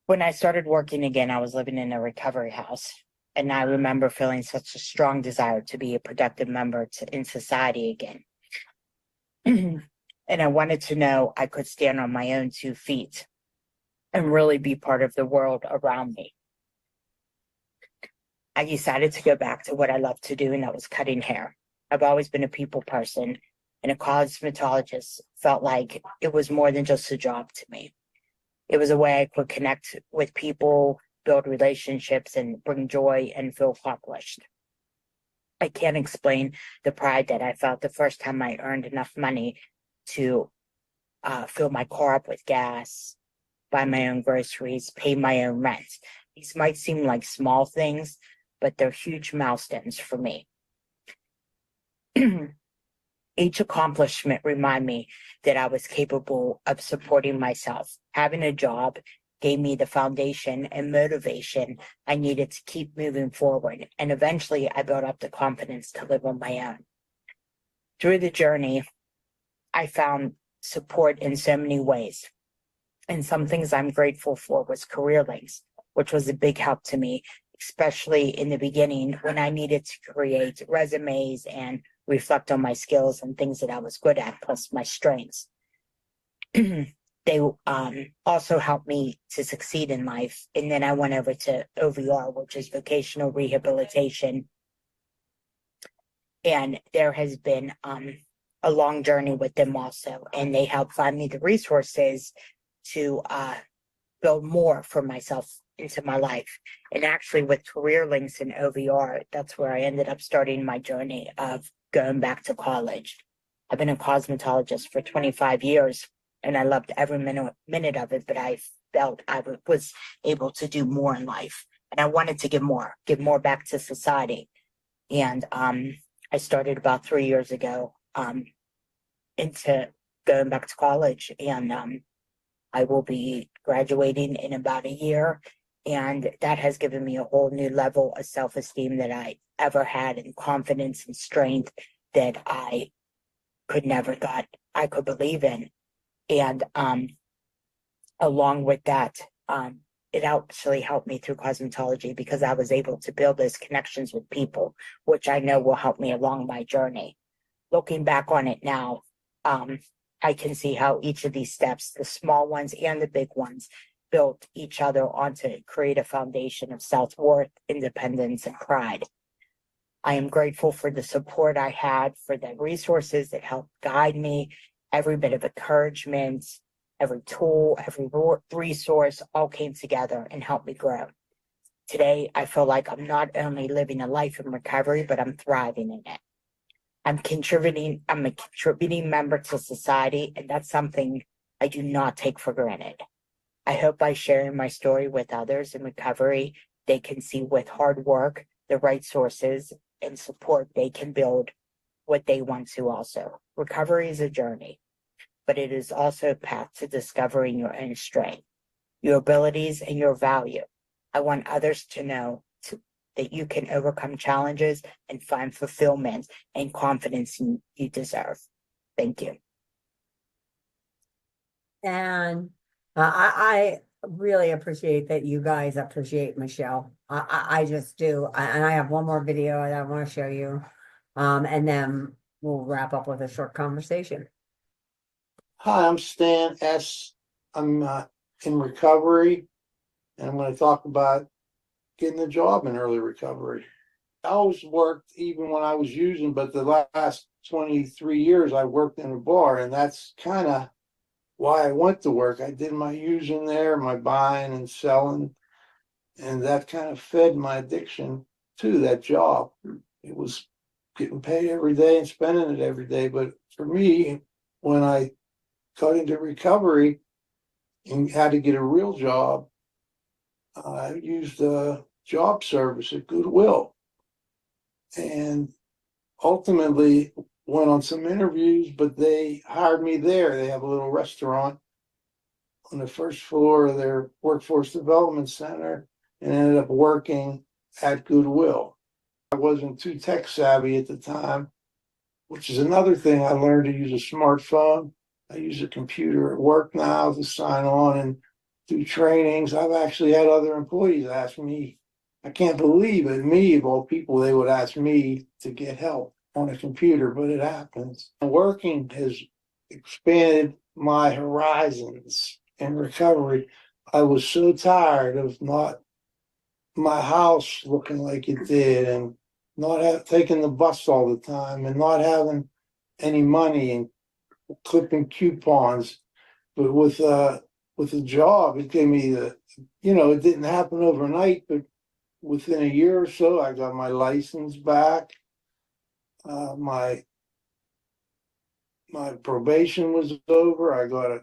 S4: When I started working again, I was living in a recovery house. And I remember feeling such a strong desire to be a productive member in society again. And I wanted to know I could stand on my own 2 feet and really be part of the world around me. I decided to go back to what I love to do, and that was cutting hair. I've always been a people person, and a cosmetologist felt like it was more than just a job to me. It was a way I could connect with people, build relationships, and bring joy and feel accomplished. I can't explain the pride that I felt the first time I earned enough money to fill my car up with gas, buy my own groceries, pay my own rent. These might seem like small things, but they're huge milestones for me. Each accomplishment reminded me that I was capable of supporting myself. Having a job gave me the foundation and motivation I needed to keep moving forward. And eventually I built up the confidence to live on my own. Through the journey, I found support in so many ways. And some things I'm grateful for was CareerLinks, which was a big help to me, especially in the beginning when I needed to create resumes and reflect on my skills and things that I was good at, plus my strengths. They also helped me to succeed in life. And then I went over to OVR, which is vocational rehabilitation. And there has been a long journey with them also. And they helped find me the resources to build more for myself into my life. And actually with CareerLinks and OVR, that's where I ended up starting my journey of going back to college. I've been a cosmetologist for 25 years and I loved every minute of it, but I felt I was able to do more in life. And I wanted to give more back to society. And I started about 3 years ago into going back to college, and I will be graduating in about a year. And that has given me a whole new level of self-esteem that I ever had, and confidence and strength that I could never thought I could believe in. And along with that, it actually helped me through cosmetology because I was able to build those connections with people, which I know will help me along my journey. Looking back on it now, I can see how each of these steps, the small ones and the big ones, built each other onto create a foundation of self-worth, independence, and pride. I am grateful for the support I had, for the resources that helped guide me, every bit of encouragement, every tool, every resource all came together and helped me grow. Today, I feel like I'm not only living a life in recovery, but I'm thriving in it. I'm a contributing member to society, and that's something I do not take for granted. I hope by sharing my story with others in recovery, they can see with hard work, the right sources and support, they can build what they want to also. Recovery is a journey, but it is also a path to discovering your own strength, your abilities, and your value. I want others to know that you can overcome challenges and find fulfillment and confidence you deserve. Thank you.
S2: And I really appreciate that you guys appreciate Michelle. I just do. And I have one more video that I want to show you. And then we'll wrap up with a short conversation.
S5: Hi, I'm Stan S. I'm in recovery, and I'm going to talk about getting a job in early recovery. I always worked even when I was using, but the last 23 years I worked in a bar, and that's kind of why I went to work. I did my using there, my buying and selling, and that kind of fed my addiction to that job. It was getting paid every day and spending it every day. But for me, when I got into recovery and had to get a real job, I used a job service at Goodwill, and ultimately went on some interviews, but they hired me there. They have a little restaurant on the first floor of their workforce development center, and ended up working at Goodwill. I wasn't too tech savvy at the time, which is another thing. I learned to use a smartphone. I use a computer at work now to sign on and do trainings. I've actually had other employees ask me, I can't believe it, me of all people, they would ask me to get help on a computer, but it happens. Working has expanded my horizons in recovery. I was so tired of not my house looking like it did, and not taking the bus all the time, and not having any money, and clipping coupons. But with a job, it gave me it didn't happen overnight, but within a year or so, I got my license back. My probation was over. I got a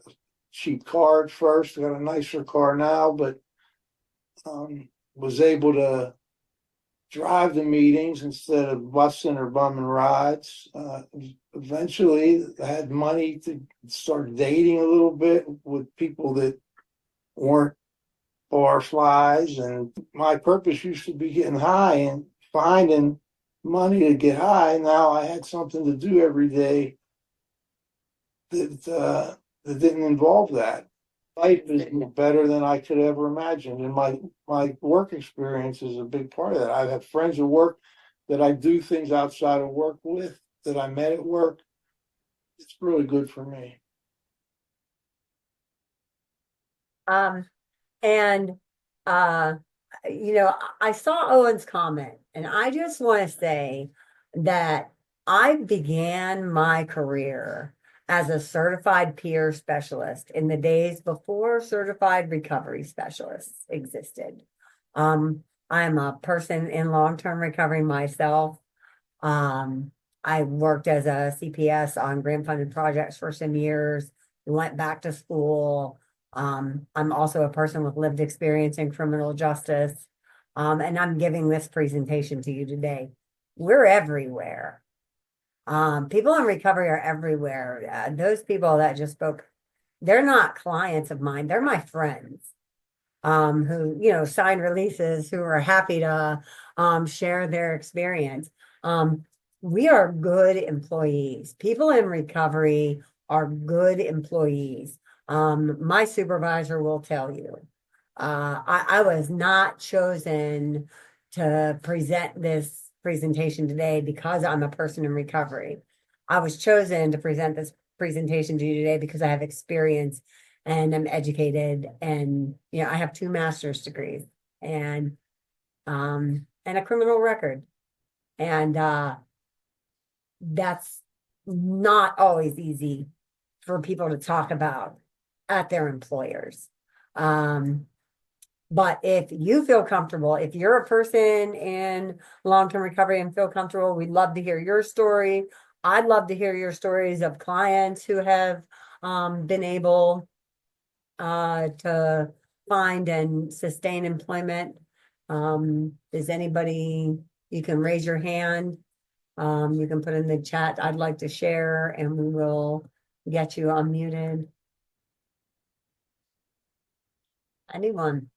S5: cheap car at first. I got a nicer car now, but was able to drive the meetings instead of busing or bumming rides. Eventually, I had money to start dating a little bit with people that weren't bar flies. And my purpose used to be getting high and finding money to get high. Now I had something to do every day that didn't involve that. Life is better than I could ever imagine, and my work experience is a big part of that. I have friends at work that I do things outside of work with, that I met at work. It's really good for me.
S2: And I saw Owen's comment, and I just want to say that I began my career as a certified peer specialist in the days before certified recovery specialists existed. I'm a person in long-term recovery myself. I worked as a CPS on grant funded projects for some years, went back to school. I'm also a person with lived experience in criminal justice. And I'm giving this presentation to you today. We're everywhere. People in recovery are everywhere. Those people that just spoke, they're not clients of mine. They're my friends, who, sign releases, who are happy to, share their experience. We are good employees. People in recovery are good employees. My supervisor will tell you, I was not chosen to present this presentation today because I'm a person in recovery. I was chosen to present this presentation to you today because I have experience and I'm educated, and I have 2 master's degrees and a criminal record. And that's not always easy for people to talk about. at their employers. But if you feel comfortable, if you're a person in long-term recovery and feel comfortable, we'd love to hear your story. I'd love to hear your stories of clients who have been able to find and sustain employment. Is anybody, you can raise your hand. You can put in the chat, I'd like to share, and we will get you unmuted. Anyone?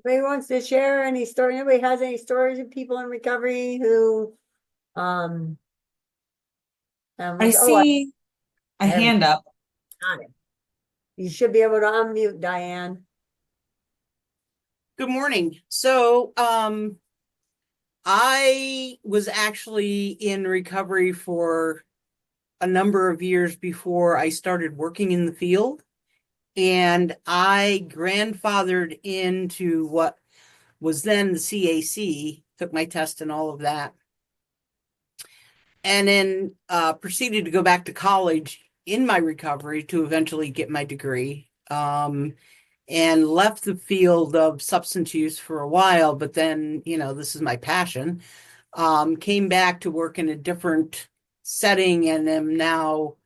S2: Anybody wants to share any story? Anybody has any stories of people in recovery who,
S1: I see a
S2: there we
S1: hand up.
S2: got it. You should be able to unmute, Diane.
S6: Good morning. So, I was actually in recovery for a number of years before I started working in the field. And I grandfathered into what was then the CAC, took my test and all of that. And then proceeded to go back to college in my recovery to eventually get my degree. And left the field of substance use for a while, but then, this is my passion. Came back to work in a different setting and am now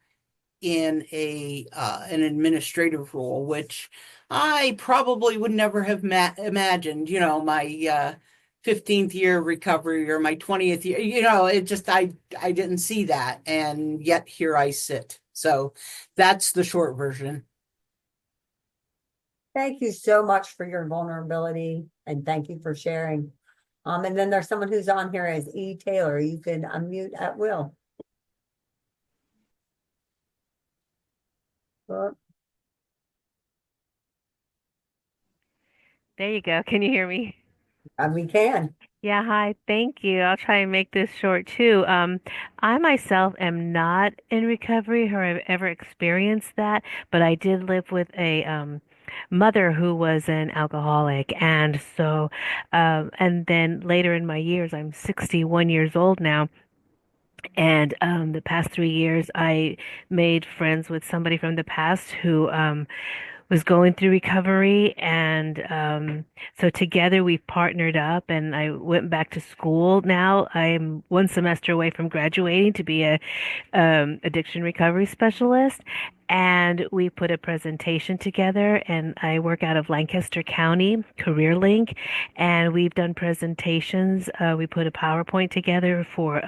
S6: in an administrative role, which I probably would never have imagined, my 15th year of recovery or my 20th year, it just, I didn't see that. And yet here I sit. So that's the short version.
S2: Thank you so much for your vulnerability and thank you for sharing. And then there's someone who's on here as E. Taylor. You can unmute at will. Oh,
S7: There you go. Can you hear me?
S2: and we can.
S7: Yeah, hi. Thank you. I'll try and make this short too. I myself am not in recovery or have ever experienced that, but I did live with a mother who was an alcoholic. And so, and then later in my years, I'm 61 years old now. And the past 3 years, I made friends with somebody from the past who was going through recovery, and so together we partnered up, and I went back to school. Now I'm one semester away from graduating to be a addiction recovery specialist, and we put a presentation together, and I work out of Lancaster County, CareerLink, and we've done presentations. We put a PowerPoint together for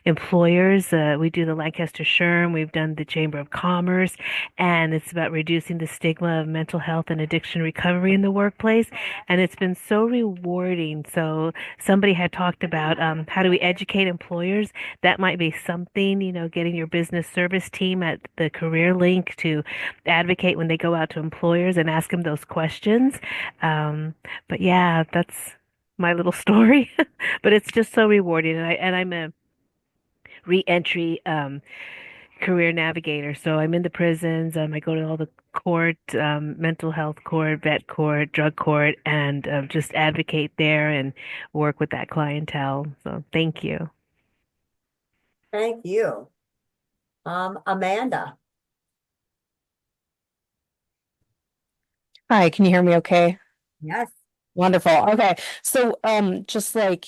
S7: employers. We do the Lancaster SHRM, we've done the Chamber of Commerce, and it's about reducing the stigma of mental health and addiction recovery in the workplace. And it's been so rewarding. So somebody had talked about how do we educate employers? That might be something, getting your business service team at the CareerLink to advocate when they go out to employers and ask them those questions. But yeah, that's my little story. But it's just so rewarding. And I'm a reentry career navigator. So I'm in the prisons. I go to all the court, mental health court, vet court, drug court, and just advocate there and work with that clientele. So thank you.
S2: Thank you. Amanda.
S8: Hi, can you hear me okay?
S2: Yes.
S8: Wonderful. Okay. So just like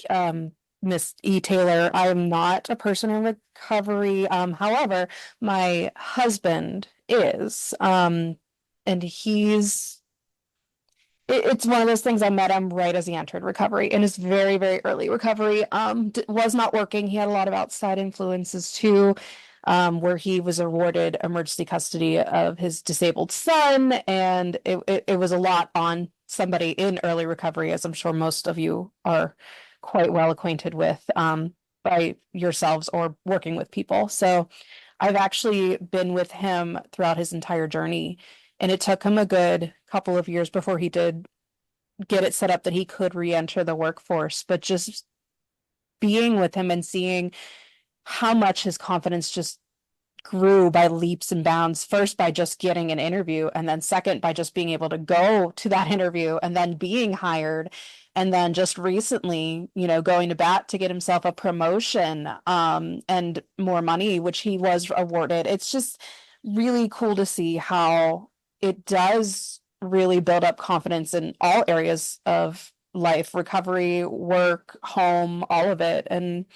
S8: Miss E. Taylor, I am not a person in recovery. However, my husband is. And it's one of those things. I met him right as he entered recovery in his very, very early recovery. Was not working. He had a lot of outside influences too. Where he was awarded emergency custody of his disabled son, and it was a lot on somebody in early recovery, as I'm sure most of you are quite well acquainted with by yourselves or working with people. So I've actually been with him throughout his entire journey, and it took him a good couple of years before he did get it set up that he could re-enter the workforce. But just being with him and seeing how much his confidence just grew by leaps and bounds, first by just getting an interview, and then second by just being able to go to that interview and then being hired. And then just recently, going to bat to get himself a promotion, and more money, which he was awarded. It's just really cool to see how it does really build up confidence in all areas of life, recovery, work, home, all of it. And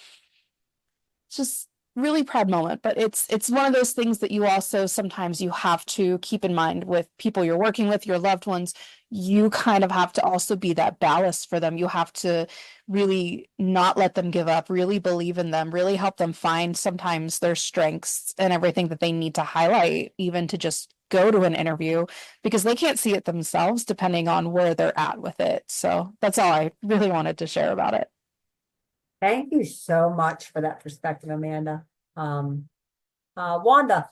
S8: it's just really proud moment. But it's one of those things that you also sometimes you have to keep in mind with people you're working with, your loved ones. You kind of have to also be that ballast for them. You have to really not let them give up, really believe in them, really help them find sometimes their strengths and everything that they need to highlight, even to just go to an interview, because they can't see it themselves depending on where they're at with it. So that's all I really wanted to share about it.
S2: Thank you so much for that perspective, Amanda. Wanda.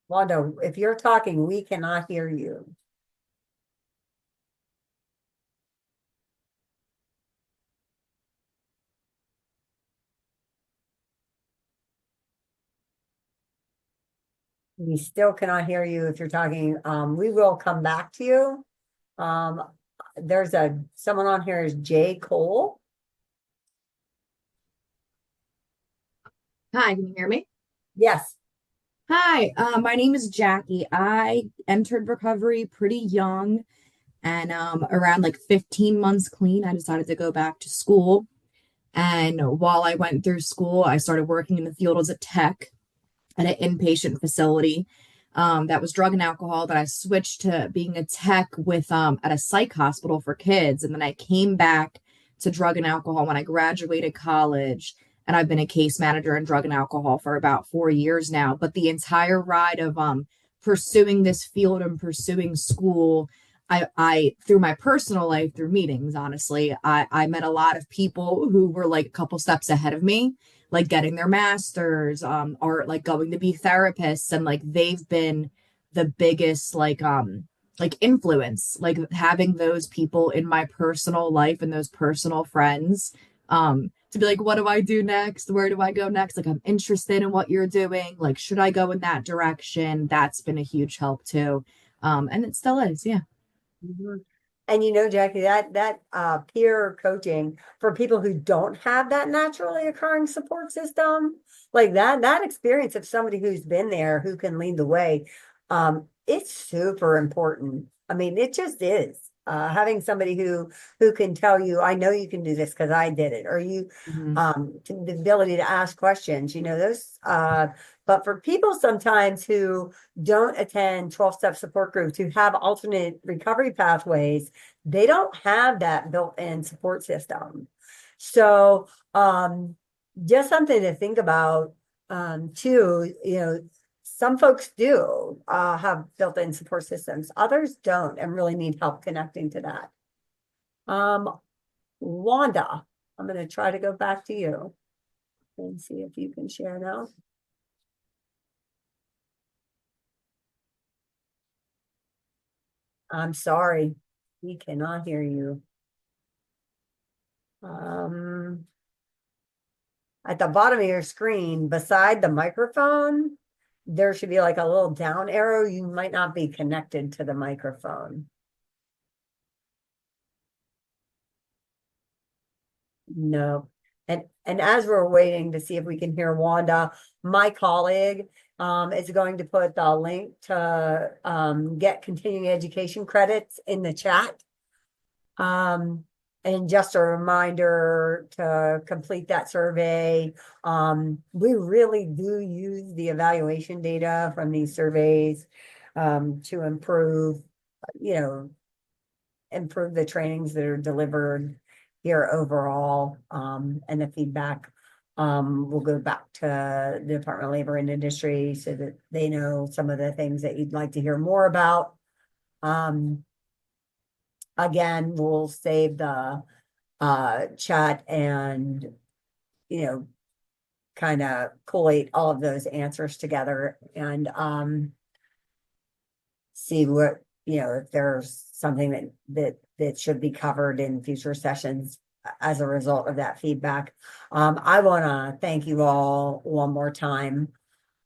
S2: Wanda, if you're talking, we cannot hear you. We still cannot hear you if you're talking. We will come back to you. There's someone on here is Jay Cole.
S9: Hi, can you hear me?
S2: Yes.
S9: Hi, my name is Jackie. I entered recovery pretty young, and around like 15 months clean, I decided to go back to school. And while I went through school, I started working in the field as a tech at an inpatient facility that was drug and alcohol. But I switched to being a tech with at a psych hospital for kids, and then I came back to drug and alcohol when I graduated college. And I've been a case manager in drug and alcohol for about 4 years now. But the entire ride of pursuing this field and pursuing school, I through my personal life, through meetings, honestly, I met a lot of people who were like a couple steps ahead of me, like getting their masters, or like going to be therapists, and like they've been the biggest like influence, like having those people in my personal life and those personal friends, to be like, what do I do next? Where do I go next? Like, I'm interested in what you're doing. Like, should I go in that direction? That's been a huge help too. And it still is. Yeah.
S2: Mhm. And Jackie, that peer coaching for people who don't have that naturally occurring support system, like that experience of somebody who's been there, who can lead the way, it's super important. I mean, it just is. Having somebody who can tell you, I know you can do this because I did it, or you the ability to ask questions, those but for people sometimes who don't attend 12-step support groups, who have alternate recovery pathways, they don't have that built-in support system. So just something to think about too. Some folks do have built-in support systems, others don't, and really need help connecting to that. Wanda, I'm going to try to go back to you and see if you can share now. I'm sorry, we cannot hear you. At the bottom of your screen, beside the microphone, there should be like a little down arrow. You might not be connected to the microphone. No. And as we're waiting to see if we can hear Wanda, my colleague is going to put the link to get continuing education credits in the chat. And just a reminder to complete that survey. We really do use the evaluation data from these surveys to improve the trainings that are delivered here overall, and the feedback will go back to the Department of Labor and Industry so that they know some of the things that you'd like to hear more about. Again, we'll save the chat and kind of collate all of those answers together and see what if there's something that should be covered in future sessions as a result of that feedback. I want to thank you all one more time.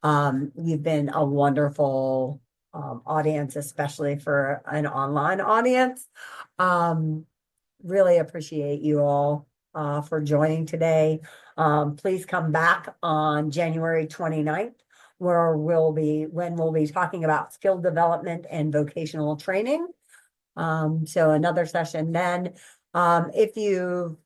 S2: You've been a wonderful audience, especially for an online audience. Really appreciate you all for joining today. Please come back on January 29th, where we'll be talking about skill development and vocational training. So another session then. If you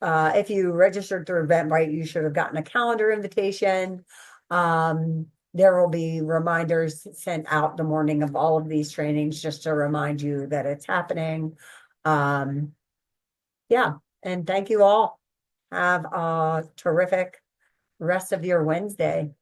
S2: registered through Eventbrite, you should have gotten a calendar invitation. There will be reminders sent out the morning of all of these trainings just to remind you that it's happening. Yeah, and thank you all. Have a terrific rest of your Wednesday.